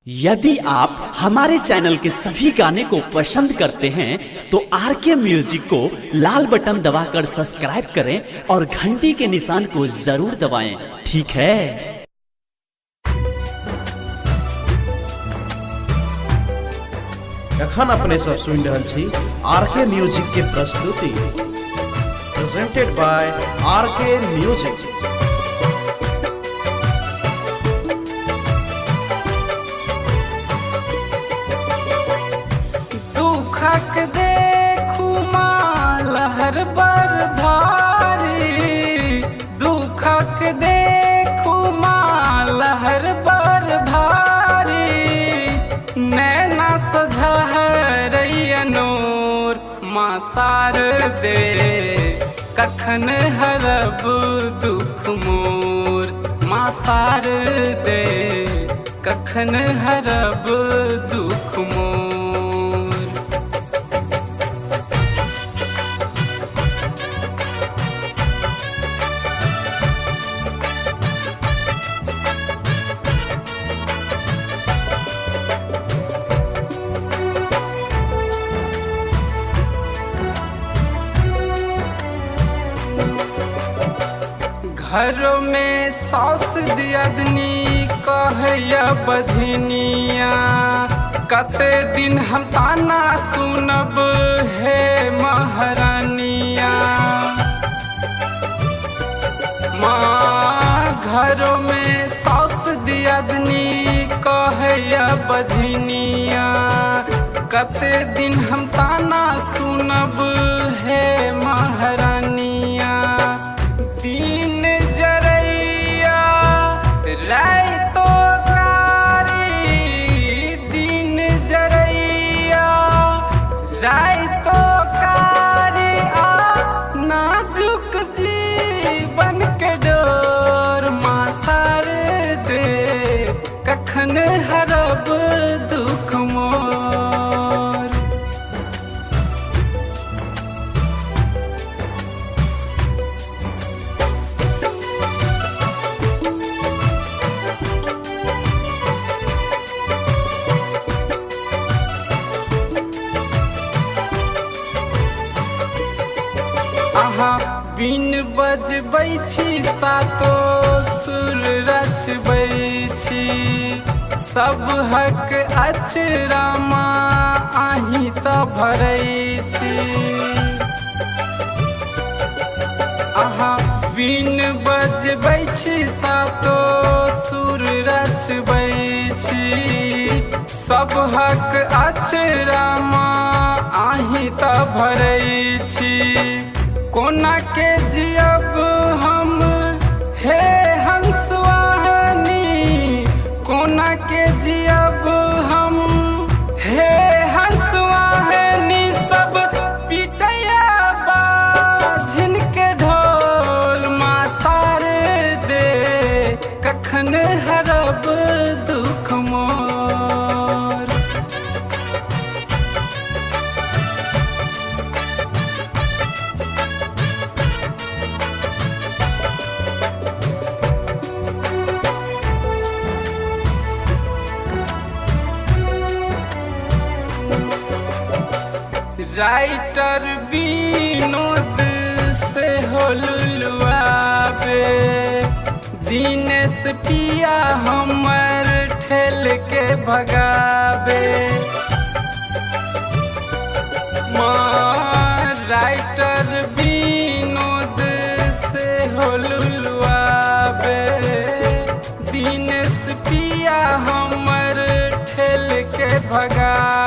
यदि आप हमारे चैनल के सभी गाने को पसंद करते हैं तो आरके म्यूजिक को लाल बटन दबाकर सब्सक्राइब करें और घंटी के निशान को जरूर दबाएं। ठीक है। एखन अपने सब सुन रहल छी आरके म्यूजिक के प्रस्तुति प्रेजेंटेड बाय आरके म्यूजिक। दुखक देखू माँ लहर बर भारी, दुखक देखू माँ लहर बर भारी, नैना सझहरैया नूर माँ सार दे, कखन हरब दुख मोर माँ सार दे, कखन हरब दुख मोर। घरों में सास दियदनी कहया बधनिया, कते दिन हम ताना सुनब हे महारानिया। माँ घरों में सास दियदनी कहया बधनिया, कते दिन हम ताना सुनब हे महारानिया। दिन जरैया रातो कारी, दिन जरैया रातो कारी, आ नाजुक जीवन के डोर माँ सार दे, कखन हरब दुख मोर। बिन बजबै छी सातो सुर रचबै छी, सब हक अचरामा आही तऽ भरै छी। बिन बजबै छी सातो सुर रचबै छी, सब हक अचरामा आही तऽ भरै छी। कोना के जियब हम हे हंसवाहनी, कोना के जियब हम हे हंसवाहनी, सब पिटैया बाझिन के ढोल माँ सार दे, कखन हरब दुख मोर। राइटर विनोद से होलुआबे, दिनेश पिया हमर ठेल के भगाबे। माँ राइटर विनोद से होलुआबे, दिनेश पिया हमर ठेल के भगाबे।